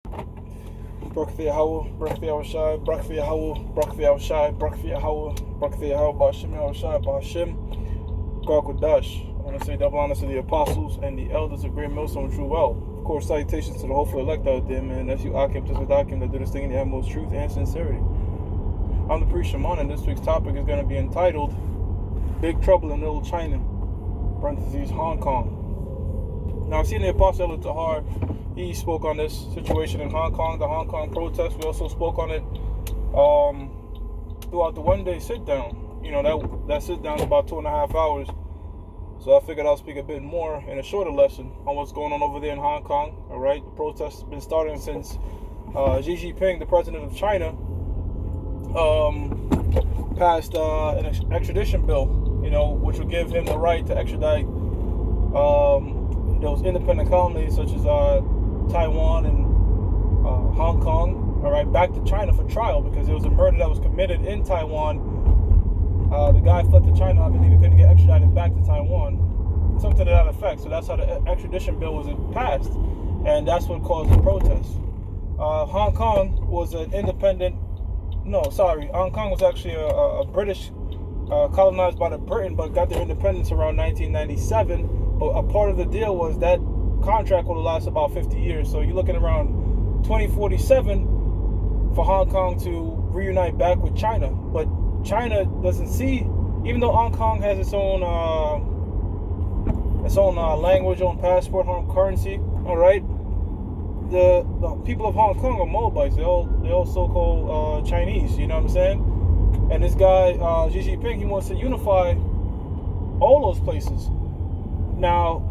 Barak Yahweh, Barak Shai, Barak Yahweh, Barak Shai, Barak Yahweh, Barak Yahweh, Ba'ashem Yahushai, Ba'ashem, God Kodash. I want to say double honors to the apostles and the elders of Great Millstone True Well. Of course, salutations to the hopeful elect out there, man. That's you, Akim, Tisadakim, that do this thing in the utmost truth and sincerity. I'm the priest Shaman, and this week's topic is going to be entitled Big Trouble in Little China, parentheses, Hong Kong. Now, I've seen the Apostle El Tahar. He spoke on this situation in Hong Kong, the Hong Kong protests. We also spoke on it throughout the one-day sit-down. You know, that sit-down is about 2.5 hours. So I figured I'll speak a bit more in a shorter lesson on what's going on over there in Hong Kong. All right, the protests have been starting since Xi Jinping, the president of China, passed an extradition bill, you know, which would give him the right to extradite those independent colonies such as Taiwan and Hong Kong, all right, back to China for trial because there was a murder that was committed in Taiwan. The guy fled to China. I believe he couldn't get extradited back to Taiwan, something to that effect. So that's how the extradition bill was passed, and that's what caused the protests. Hong Kong was an independent. Hong Kong was actually a British colonized by the Britain, but got their independence around 1997. But a part of the deal was that contract will last about 50 years. So you're looking around 2047 for Hong Kong to reunite back with China. But China doesn't see, even though Hong Kong has its own language, own passport, own currency. All right, the people of Hong Kong are Moabites. They all so-called Chinese. You know what I'm saying? And this guy Xi Jinping, he wants to unify all those places. Now,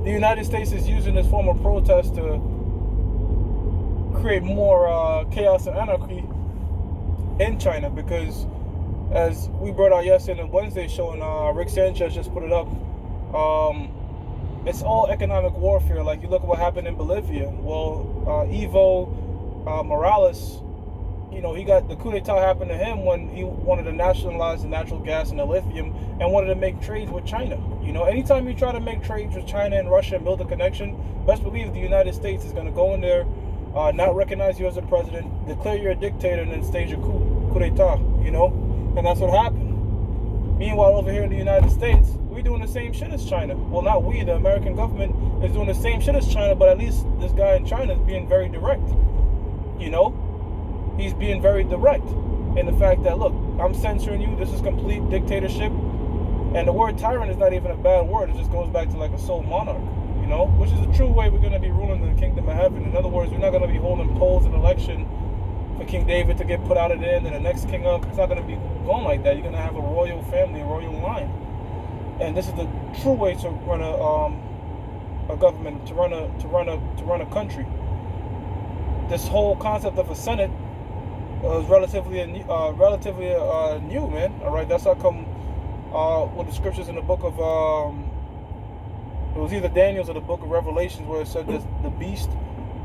the United States is using this form of protest to create more chaos and anarchy in China because, as we brought out yesterday in the Wednesday show, and Rick Sanchez just put it up, it's all economic warfare. Like, you look at what happened in Bolivia. Well, Evo Morales, you know, he got the coup d'etat happened to him when he wanted to nationalize the natural gas and the lithium and wanted to make trades with China. You know, anytime you try to make trades with China and Russia and build a connection, best believe the United States is going to go in there, not recognize you as a president, declare you a dictator, and then stage a coup d'etat, you know? And that's what happened. Meanwhile, over here in the United States, we're doing the same shit as China. Well, not we, the American government is doing the same shit as China, but at least this guy in China is being very direct, you know? He's being very direct in the fact that, look, I'm censoring you. This is complete dictatorship. And the word tyrant is not even a bad word. It just goes back to like a sole monarch, you know, which is the true way we're going to be ruling the kingdom of heaven. In other words, we're not going to be holding polls and election for King David to get put out of there and then the next king up. It's not going to be going like that. You're going to have a royal family, a royal line. And this is the true way to run a government, to run a country. This whole concept of a Senate was relatively new, man. All right, that's how come with the scriptures in the book of it was either Daniel's or the book of Revelations where it said that the beast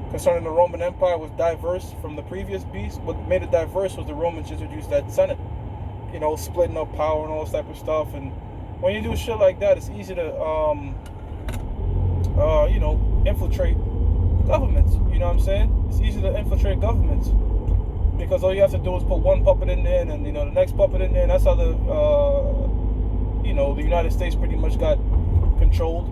concerning the Roman Empire was diverse from the previous beast. What made it diverse was the Romans introduced that Senate, you know, splitting up power and all this type of stuff. And when you do shit like that, it's easy to you know, infiltrate governments. You know what I'm saying? It's easy to infiltrate governments. Because all you have to do is put one puppet in there, and you know the next puppet in there, and that's how the you know, the United States pretty much got controlled.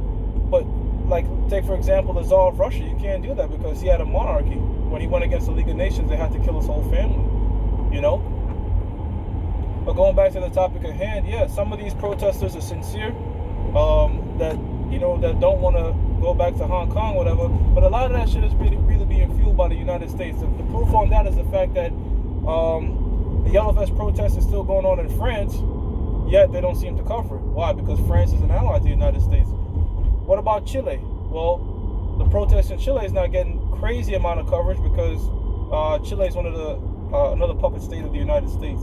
But like, take for example the Tsar of Russia, you can't do that because he had a monarchy. When he went against the League of Nations, they had to kill his whole family. You know. But going back to the topic at hand, yeah, some of these protesters are sincere, that, you know, that don't want to go back to Hong Kong, whatever. But a lot of that shit is really being fueled by the United States. The proof on that is the fact that the Yellow Vest protest is still going on in France, yet they don't seem to cover it. Why? Because France is an ally to the United States. What about Chile? Well, the protest in Chile is not getting crazy amount of coverage because Chile is one of the another puppet state of the United States.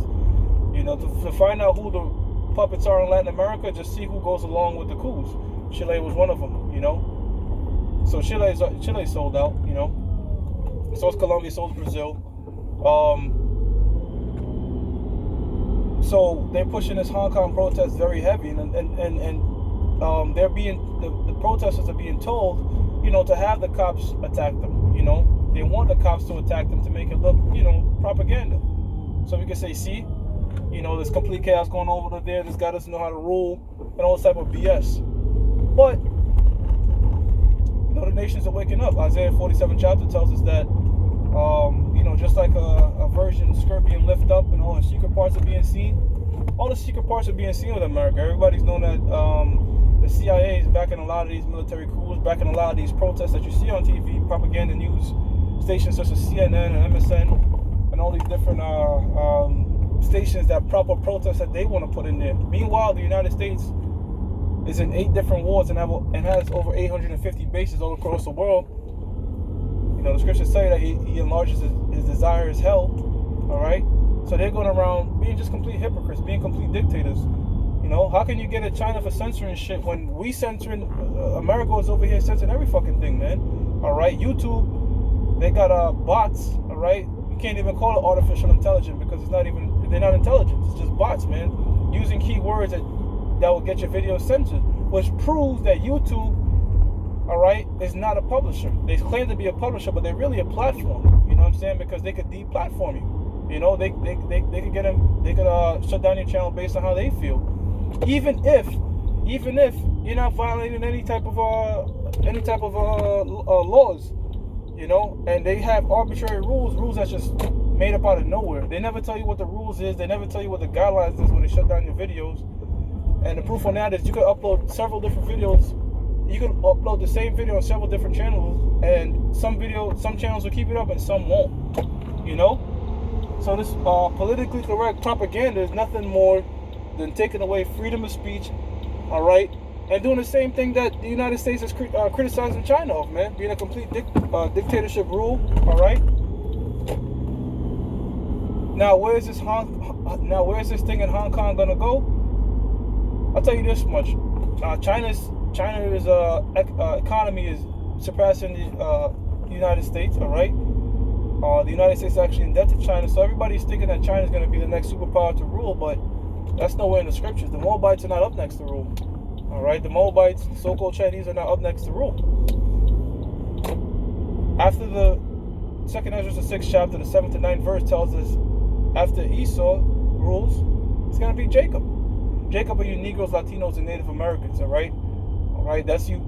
You know, to find out who the puppets are in Latin America, just see who goes along with the coups. Chile was one of them, you know. So Chile sold out, you know. So is Colombia, so is Brazil. So they're pushing this Hong Kong protest very heavy, and they're being the protesters are being told to have the cops attack them. They want the cops to attack them to make it look, propaganda. So we can say, see, there's complete chaos going on over there. This guy doesn't know how to rule and all this type of BS. But, the nations are waking up. Isaiah 47 chapter tells us that, just like a virgin skirt being lifted up and all the secret parts are being seen, all the secret parts are being seen with America. Everybody's known that the CIA is backing a lot of these military coups, backing a lot of these protests that you see on TV, propaganda news stations such as CNN and MSN and all these different stations that proper protests that they want to put in there. Meanwhile, the United States is in 8 different wars and has over 850 bases all across the world. The scriptures say that he enlarges his desire is hell. All right, so they're going around being just complete hypocrites, being complete dictators. How can you get at China for censoring shit when we censoring? America is over here censoring every fucking thing, man. All right, YouTube, they got bots. All right, you can't even call it artificial intelligence because they're not intelligent. It's just bots, man, using keywords that will get your videos censored, which proves that YouTube, all right, is not a publisher. They claim to be a publisher, but they're really a platform. You know what I'm saying? Because they could deplatform you. They could get them. They could shut down your channel based on how they feel. Even if you're not violating any type of laws, and they have arbitrary rules that's just made up out of nowhere. They never tell you what the rules is. They never tell you what the guidelines is when they shut down your videos. And the proof on that is you could upload several different videos. You can upload the same video on several different channels, and some channels will keep it up and some won't. So this politically correct propaganda is nothing more than taking away freedom of speech, all right, and doing the same thing that the United States is criticizing China of, man, being a complete dictatorship rule, all right. Now where's this thing in Hong Kong gonna go? I'll tell you this much: China's economy is surpassing the United States. All right, the United States is actually in debt to China, so everybody's thinking that China is going to be the next superpower to rule, but that's nowhere in the scriptures. The Moabites are not up next to rule. All right, the Moabites, the so-called Chinese, are not up next to rule. After the 2nd Ezra, the 6th chapter, the 7th to 9th verse tells us, after Esau rules, it's going to be Jacob. Jacob are you Negroes, Latinos, and Native Americans, all right? All right, that's you.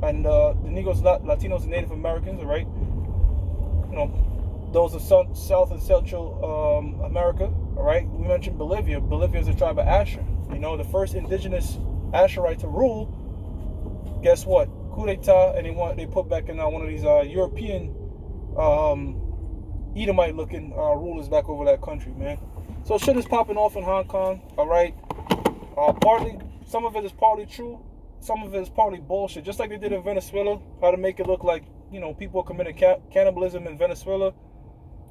And the Negroes, Latinos, and Native Americans, all right? Those of South and Central America, all right? We mentioned Bolivia. Bolivia is a tribe of Asher. The first indigenous Asherite to rule. Guess what? Coup d'etat, and they put back in one of these European Edomite-looking rulers back over that country, man. So shit is popping off in Hong Kong, all right? Some of it is partly true, some of it is partly bullshit. Just like they did in Venezuela, how to make it look like, people committed cannibalism in Venezuela.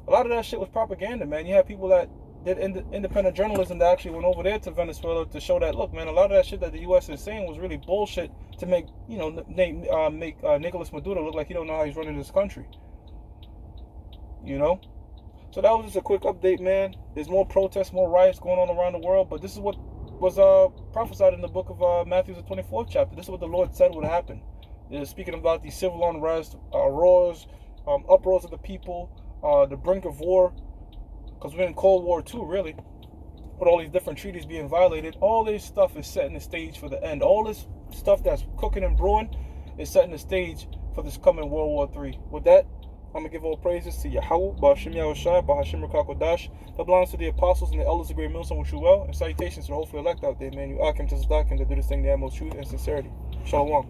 A lot of that shit was propaganda, man. You had people that did independent journalism that actually went over there to Venezuela to show that, look, man, a lot of that shit that the U.S. is saying was really bullshit to make, make Nicolas Maduro look like he don't know how he's running this country. So that was just a quick update, man. There's more protests, more riots going on around the world, but this is what was prophesied in the book of Matthew, the 24th chapter. This is what the Lord said would happen. Speaking about these civil unrest, uproars of the people, the brink of war, because we're in Cold War II, really, with all these different treaties being violated. All this stuff is setting the stage for the end. All this stuff that's cooking and brewing is setting the stage for this coming World War III. With that, I'm going to give all praises to Yahweh, Ba'ashim Yahushai, Ba'ashim Rakakodash, that belongs to the apostles and the elders of Great Millstone, which you well, and salutations to the hopefully elect out there, man. You Akim to Sadakim to do this thing the utmost truth and sincerity. Shalom.